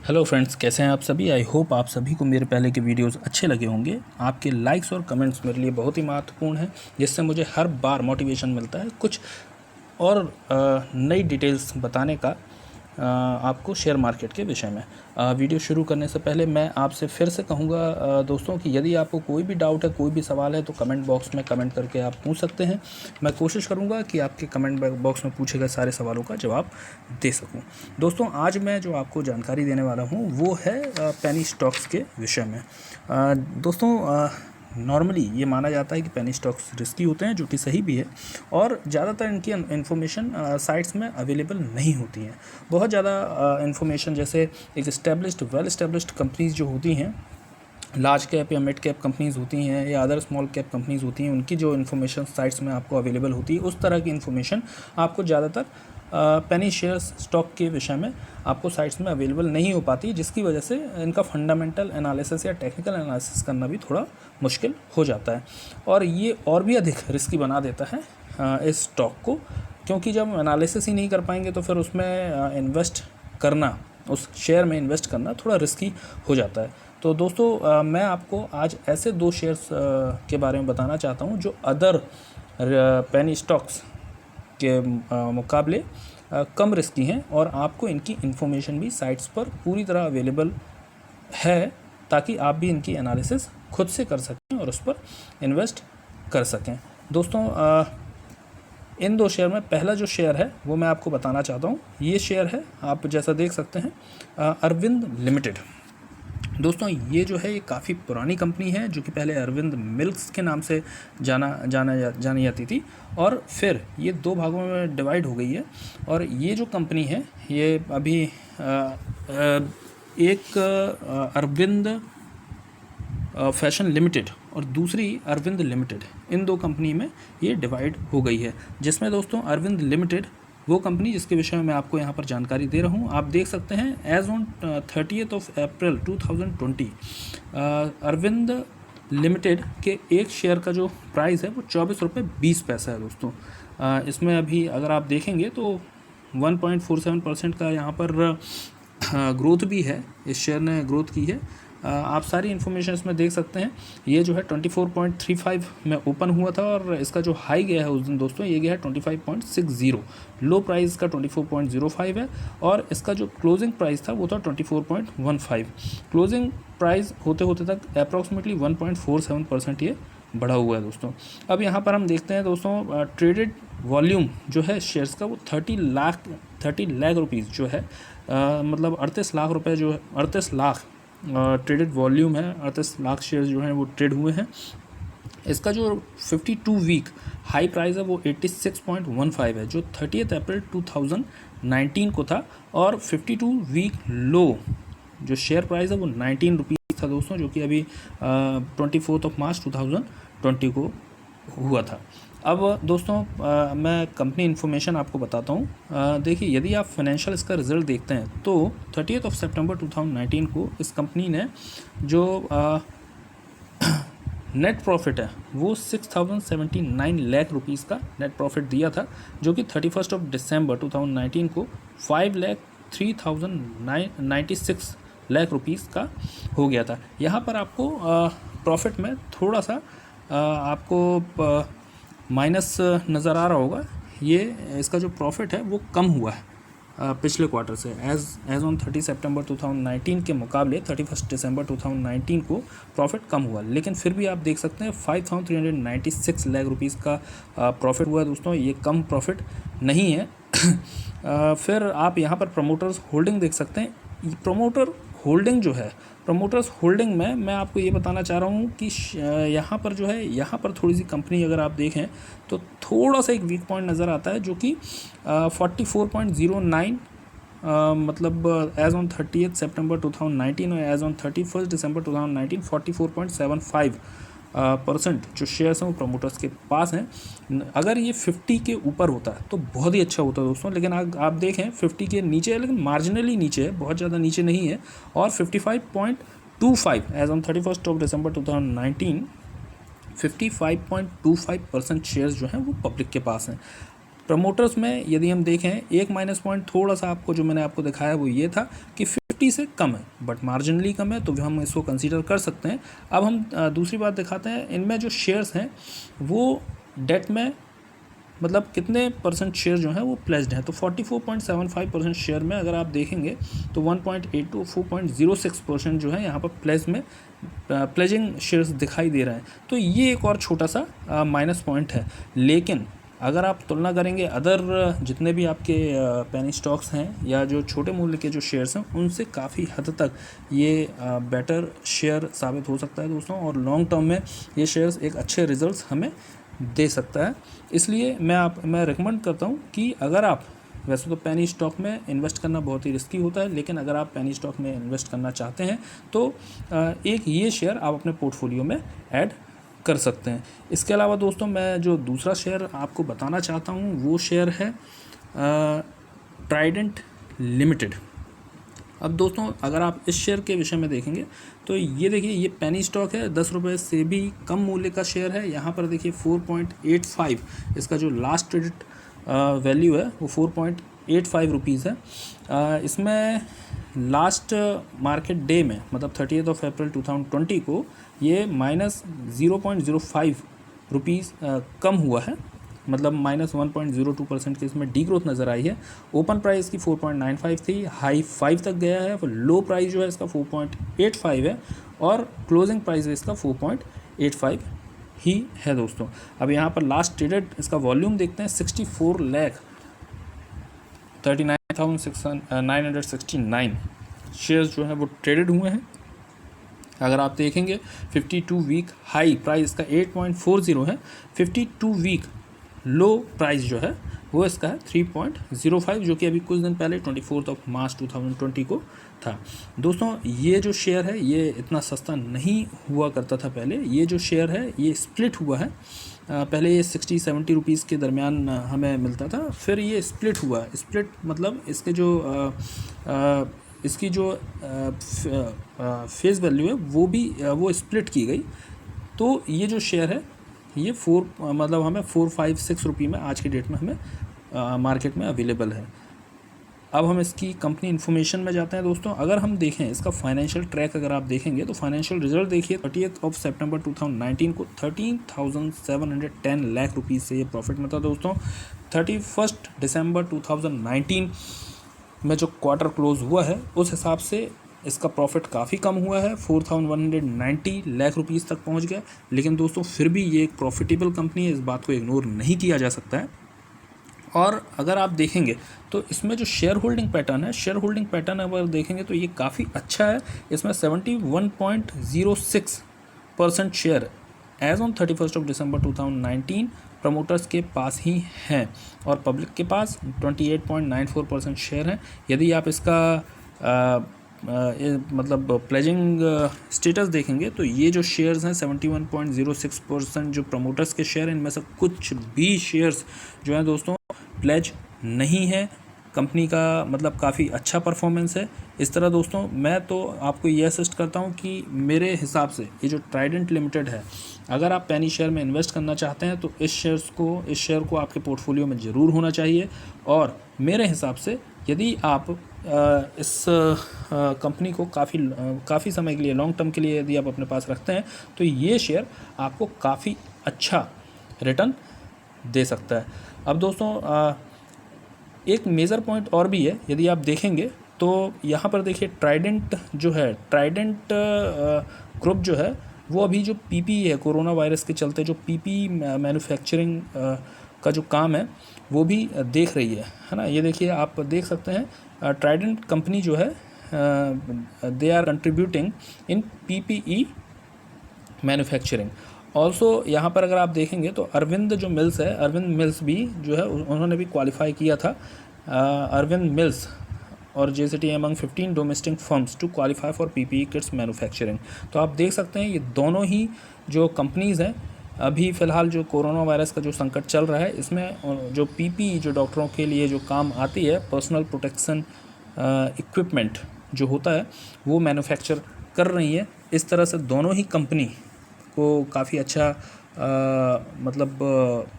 Hello friends, कैसे हैं आप सभी। आई होप आप सभी को मेरे पहले के वीडियोस अच्छे लगे होंगे। आपके लाइक्स और कमेंट्स मेरे लिए बहुत ही महत्वपूर्ण हैं, जिससे मुझे हर बार मोटिवेशन मिलता है कुछ और नई डिटेल्स बताने का आपको शेयर मार्केट के विषय में। वीडियो शुरू करने से पहले मैं आपसे फिर से कहूँगा दोस्तों कि यदि आपको कोई भी डाउट है, कोई भी सवाल है, तो कमेंट बॉक्स में कमेंट करके आप पूछ सकते हैं। मैं कोशिश करूँगा कि आपके कमेंट बॉक्स में पूछे गए सारे सवालों का जवाब दे सकूँ। दोस्तों, आज मैं जो आपको जानकारी देने वाला हूँ वो है पेनी स्टॉक्स के विषय में। दोस्तों, नॉर्मली ये माना जाता है कि पेनी स्टॉक्स रिस्की होते हैं, जो कि सही भी है, और ज़्यादातर इनकी इन्फॉर्मेशन साइट्स में अवेलेबल नहीं होती हैं। बहुत ज़्यादा इन्फॉर्मेशन, जैसे एक वेल इस्टेब्लिश्ड कंपनीज जो होती हैं, लार्ज कैप या मिड कैप कंपनीज़ होती हैं या अदर स्मॉल कैप कंपनीज़ होती हैं, उनकी जो इन्फॉर्मेशन साइट्स में आपको अवेलेबल होती है, उस तरह की इन्फॉर्मेशन आपको ज़्यादातर पेनी शेयर्स स्टॉक के विषय में आपको साइट्स में अवेलेबल नहीं हो पाती, जिसकी वजह से इनका फंडामेंटल एनालिसिस या टेक्निकल एनालिसिस करना भी थोड़ा मुश्किल हो जाता है, और ये और भी अधिक रिस्की बना देता है इस स्टॉक को, क्योंकि जब एनालिसिस ही नहीं कर पाएंगे तो फिर उसमें इन्वेस्ट करना, उस शेयर में इन्वेस्ट करना थोड़ा रिस्की हो जाता है। तो दोस्तों, मैं आपको आज ऐसे दो शेयर्स के बारे में बताना चाहता हूं जो अदर पेनी स्टॉक्स के मुकाबले कम रिस्की हैं, और आपको इनकी इन्फॉर्मेशन भी साइट्स पर पूरी तरह अवेलेबल है, ताकि आप भी इनकी एनालिसिस खुद से कर सकें और उस पर इन्वेस्ट कर सकें। दोस्तों, इन दो शेयर में पहला जो शेयर है वो मैं आपको बताना चाहता हूँ। ये शेयर है, आप जैसा देख सकते हैं, अरविंद लिमिटेड। दोस्तों, ये जो है ये काफ़ी पुरानी कंपनी है, जो कि पहले अरविंद मिल्क्स के नाम से जानी जाती थी, और फिर ये दो भागों में डिवाइड हो गई है। और ये जो कंपनी है ये अभी एक अरविंद फैशन लिमिटेड और दूसरी अरविंद लिमिटेड, इन दो कंपनी में ये डिवाइड हो गई है, जिसमें दोस्तों अरविंद लिमिटेड वो कंपनी जिसके विषय में मैं आपको यहाँ पर जानकारी दे रहा हूँ। आप देख सकते हैं as on 30 April 2020 Arvind limited के एक शेयर का जो प्राइस है वो 24 रुपये 20 पैसा है। दोस्तों, इसमें अभी अगर आप देखेंगे तो 1.47% का यहाँ पर ग्रोथ भी है, इस शेयर ने ग्रोथ की है। आप सारी इन्फॉर्मेशन इसमें देख सकते हैं। ये जो है 24.35 में ओपन हुआ था, और इसका जो हाई गया है उस दिन दोस्तों ये गया है 25.60। लो प्राइस का 24.05 है, और इसका जो क्लोजिंग प्राइस था वो था 24.15। क्लोजिंग प्राइस होते होते तक अप्रॉक्सीमेटली 1.47% ये बढ़ा हुआ है। दोस्तों, अब यहाँ पर हम देखते हैं दोस्तों, ट्रेडेड वॉल्यूम जो है शेयर्स का वो 30 लाख रुपीज़ जो है, मतलब 38 लाख रुपए जो है, 38 लाख ट्रेडेड वॉल्यूम है, 38 लाख शेयर्स जो हैं वो ट्रेड हुए हैं। इसका जो 52 वीक हाई प्राइस है वो 86.15 है, जो 30 अप्रैल 2019 को था, और 52 वीक लो जो शेयर प्राइस है वो 19 रुपीज़ था दोस्तों, जो कि अभी 24 मार्च 2020 को हुआ था। अब दोस्तों, मैं कंपनी इन्फॉर्मेशन आपको बताता हूँ। देखिए, यदि आप फाइनेंशियल इसका रिज़ल्ट देखते हैं तो 30 सितंबर 2019 को इस कंपनी ने जो नेट प्रॉफिट है वो 6079 लाख रुपीज़ का नेट प्रॉफिट दिया था, जो कि 31 दिसंबर 2019 को 5,03,96 लाख रुपीज़ का हो गया था। यहाँ पर आपको प्रॉफिट में थोड़ा सा आपको माइनस नज़र आ रहा होगा। ये इसका जो प्रॉफिट है वो कम हुआ है पिछले क्वार्टर से, एज ऑन 30 सितंबर 2019 के मुकाबले 31 दिसंबर 2019 को प्रॉफिट कम हुआ, लेकिन फिर भी आप देख सकते हैं 5,396 लाख रुपीज़ का प्रॉफिट हुआ है। दोस्तों, ये कम प्रॉफिट नहीं है। फिर आप यहाँ पर प्रमोटर्स होल्डिंग देख सकते हैं। प्रमोटर होल्डिंग जो है, प्रमोटर्स होल्डिंग में मैं आपको ये बताना चाह रहा हूँ कि यहाँ पर जो है, यहाँ पर थोड़ी सी कंपनी अगर आप देखें तो थोड़ा सा एक वीक पॉइंट नज़र आता है, जो कि 44.09 मतलब एज ऑन 30 सितंबर 2019 और एज ऑन 31 दिसंबर 2019 44.75% जो शेयर्स हैं वो प्रमोटर्स के पास हैं। अगर ये 50 के ऊपर होता है तो बहुत ही अच्छा होता है दोस्तों, लेकिन आप देखें 50 के नीचे है, लेकिन मार्जिनली नीचे है, बहुत ज़्यादा नीचे नहीं है। और 55.25 एज ऑन 31 दिसंबर 2019 55.25% शेयर्स जो हैं वो पब्लिक के पास हैं। प्रमोटर्स में यदि हम देखें एक माइनस पॉइंट थोड़ा सा आपको जो मैंने आपको दिखाया वो ये था कि 50 से कम है, बट मार्जिनली कम है, तो हम इसको कंसीडर कर सकते हैं। अब हम दूसरी बात दिखाते हैं, इनमें जो शेयर्स हैं वो डेट में मतलब कितने परसेंट शेयर जो है वो प्लेज्ड हैं। तो 44.75% शेयर में अगर आप देखेंगे तो 1.8 टू 4.06% जो है यहाँ पर प्लेज में प्लेजिंग शेयर्स दिखाई दे रहे हैं। तो ये एक और छोटा सा माइनस पॉइंट है। लेकिन अगर आप तुलना करेंगे अदर जितने भी आपके पेनी स्टॉक्स हैं या जो छोटे मूल्य के जो शेयर्स हैं उनसे काफ़ी हद तक ये बेटर शेयर साबित हो सकता है दोस्तों, और लॉन्ग टर्म में ये शेयर्स एक अच्छे रिजल्ट्स हमें दे सकता है। इसलिए मैं रिकमेंड करता हूँ कि अगर आप, वैसे तो पेनी स्टॉक में इन्वेस्ट करना बहुत ही रिस्की होता है, लेकिन अगर आप पेनी स्टॉक में इन्वेस्ट करना चाहते हैं तो एक ये शेयर आप अपने पोर्टफोलियो में ऐड कर सकते हैं। इसके अलावा दोस्तों मैं जो दूसरा शेयर आपको बताना चाहता हूँ वो शेयर है ट्राइडेंट लिमिटेड। अब दोस्तों अगर आप इस शेयर के विषय में देखेंगे तो ये देखिए, ये पेनी स्टॉक है, 10 रुपये से भी कम मूल्य का शेयर है। यहाँ पर देखिए 4.85 इसका जो लास्ट ट्रेडेड वैल्यू है वो 4.85 रुपीज़ है। इसमें लास्ट मार्केट डे में मतलब 30 अप्रैल 2020 को ये -0.05 रुपीज़ कम हुआ है, मतलब -1.02% की इसमें डी ग्रोथ नज़र आई है। ओपन प्राइस की 4.95 थी, हाई 5 तक गया है, लो प्राइस जो है इसका 4.85 है और क्लोजिंग प्राइस इसका 4.85 ही है दोस्तों। अब यहाँ पर लास्ट ट्रेडेड इसका वॉल्यूम देखते हैं, 64,39,969 शेयर्स जो है वो ट्रेडेड हुए हैं। अगर आप देखेंगे 52 वीक हाई प्राइस इसका 8.40 है, 52 वीक लो प्राइस जो है वो इसका है 3.05, जो कि अभी कुछ दिन पहले 24 मार्च 2020 को था। दोस्तों ये जो शेयर है ये इतना सस्ता नहीं हुआ करता था पहले। ये जो शेयर है ये स्प्लिट हुआ है, पहले ये 60-70 रुपीज़ के दरमियान हमें मिलता था, फिर ये स्प्लिट हुआ। स्प्लिट मतलब इसके जो इसकी जो फेस वैल्यू है वो भी वो स्प्लिट की गई। तो ये जो शेयर है ये मतलब हमें 4-5-6 रुपये में आज की डेट में हमें मार्केट में अवेलेबल है। अब हम इसकी कंपनी इन्फॉर्मेशन में जाते हैं दोस्तों। अगर हम देखें इसका फाइनेंशियल ट्रैक, अगर आप देखेंगे तो फाइनेंशियल रिजल्ट देखिए, 30 सितंबर 2019 को 13,710 लाख रुपीज़ से ये प्रॉफिट में था दोस्तों। 31 दिसंबर 2019 में जो क्वार्टर क्लोज हुआ है उस हिसाब से इसका प्रॉफिट काफ़ी कम हुआ है, 4,190 लाख रुपीज़ तक पहुंच गया। लेकिन दोस्तों फिर भी ये एक प्रॉफिटेबल कंपनी है, इस बात को इग्नोर नहीं किया जा सकता है। और अगर आप देखेंगे तो इसमें जो शेयर होल्डिंग पैटर्न है, शेयर होल्डिंग पैटर्न अगर देखेंगे तो ये काफ़ी अच्छा है। इसमें 71.06% share as on 31 December 2019 promoters के पास ही हैं और पब्लिक के पास 28.94% शेयर हैं। यदि आप इसका मतलब प्लेजिंग स्टेटस देखेंगे तो ये जो शेयर्स हैं 71.06% जो प्रमोटर्स के शेयर हैं, इनमें से कुछ भी शेयर्स जो हैं दोस्तों प्लेज नहीं है। कंपनी का मतलब काफ़ी अच्छा परफॉर्मेंस है। इस तरह दोस्तों मैं तो आपको ये सजेस्ट करता हूँ कि मेरे हिसाब से ये जो ट्राइडेंट लिमिटेड है, अगर आप पेनी शेयर में इन्वेस्ट करना चाहते हैं तो इस शेयर को आपके पोर्टफोलियो में ज़रूर होना चाहिए। और मेरे हिसाब से यदि आप इस कंपनी को काफ़ी समय के लिए, लॉन्ग टर्म के लिए यदि आप अपने पास रखते हैं तो ये शेयर आपको काफ़ी अच्छा रिटर्न दे सकता है। अब दोस्तों एक मेजर पॉइंट और भी है, यदि आप देखेंगे तो यहाँ पर देखिए ट्राइडेंट जो है, ट्राइडेंट ग्रुप जो है वो अभी जो पीपीई है, कोरोना वायरस के चलते जो पीपीई मैन्युफैक्चरिंग का जो काम है वो भी देख रही है ना। ये देखिए आप देख सकते हैं ट्राइडेंट कंपनी जो है they are contributing in PPE manufacturing. Also यहाँ पर अगर आप देखेंगे तो अरविंद जो मिल्स है, अरविंद मिल्स भी जो है उन्होंने भी क्वालिफाई किया था, अरविंद मिल्स और JCT among 15 domestic firms to qualify for PPE kits manufacturing. तो आप देख सकते हैं ये दोनों ही जो कंपनीज़ हैं, अभी फ़िलहाल जो कोरोना वायरस का जो संकट चल रहा है इसमें जो PPE जो डॉक्टरों के लिए जो काम आती है, पर्सनल प्रोटेक्शन इक्विपमेंट जो होता है वो मैन्युफैक्चर कर रही है। इस तरह से दोनों ही कंपनी को काफ़ी अच्छा मतलब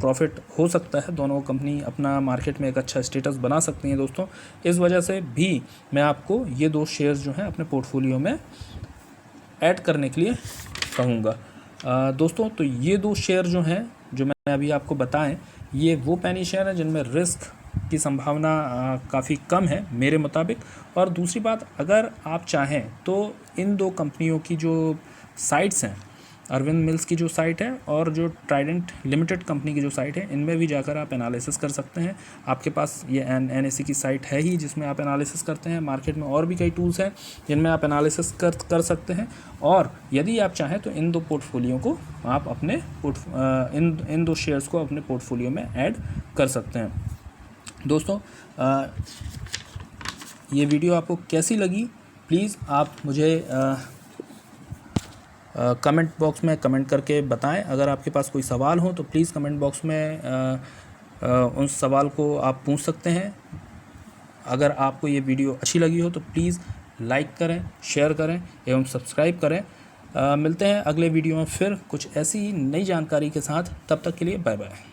प्रॉफिट हो सकता है, दोनों कंपनी अपना मार्केट में एक अच्छा स्टेटस बना सकती हैं दोस्तों। इस वजह से भी मैं आपको ये 2 शेयर्स जो हैं अपने पोर्टफोलियो में ऐड करने के लिए कहूँगा। दोस्तों तो ये 2 शेयर जो हैं जो मैंने अभी आपको बताएं, ये वो पेनी शेयर हैं जिनमें रिस्क की संभावना काफ़ी कम है मेरे मुताबिक। और दूसरी बात, अगर आप चाहें तो इन 2 कंपनियों की जो साइट्स हैं, अरविंद मिल्स की जो साइट है और जो ट्राइडेंट लिमिटेड कंपनी की जो साइट है, इनमें भी जाकर आप एनालिसिस कर सकते हैं। आपके पास ये NSE की साइट है ही जिसमें आप एनालिसिस करते हैं। मार्केट में और भी कई टूल्स हैं जिनमें आप एनालिसिस कर सकते हैं। और यदि आप चाहें तो इन 2 पोर्टफोलियो को आप अपने इन 2 शेयर्स को अपने पोर्टफोलियो में ऐड कर सकते हैं। दोस्तों ये वीडियो आपको कैसी लगी, प्लीज़ आप मुझे कमेंट बॉक्स में कमेंट करके बताएं। अगर आपके पास कोई सवाल हो तो प्लीज़ कमेंट बॉक्स में उस सवाल को आप पूछ सकते हैं। अगर आपको ये वीडियो अच्छी लगी हो तो प्लीज़ लाइक करें, शेयर करें एवं सब्सक्राइब करें। मिलते हैं अगले वीडियो में फिर कुछ ऐसी नई जानकारी के साथ। तब तक के लिए बाय बाय।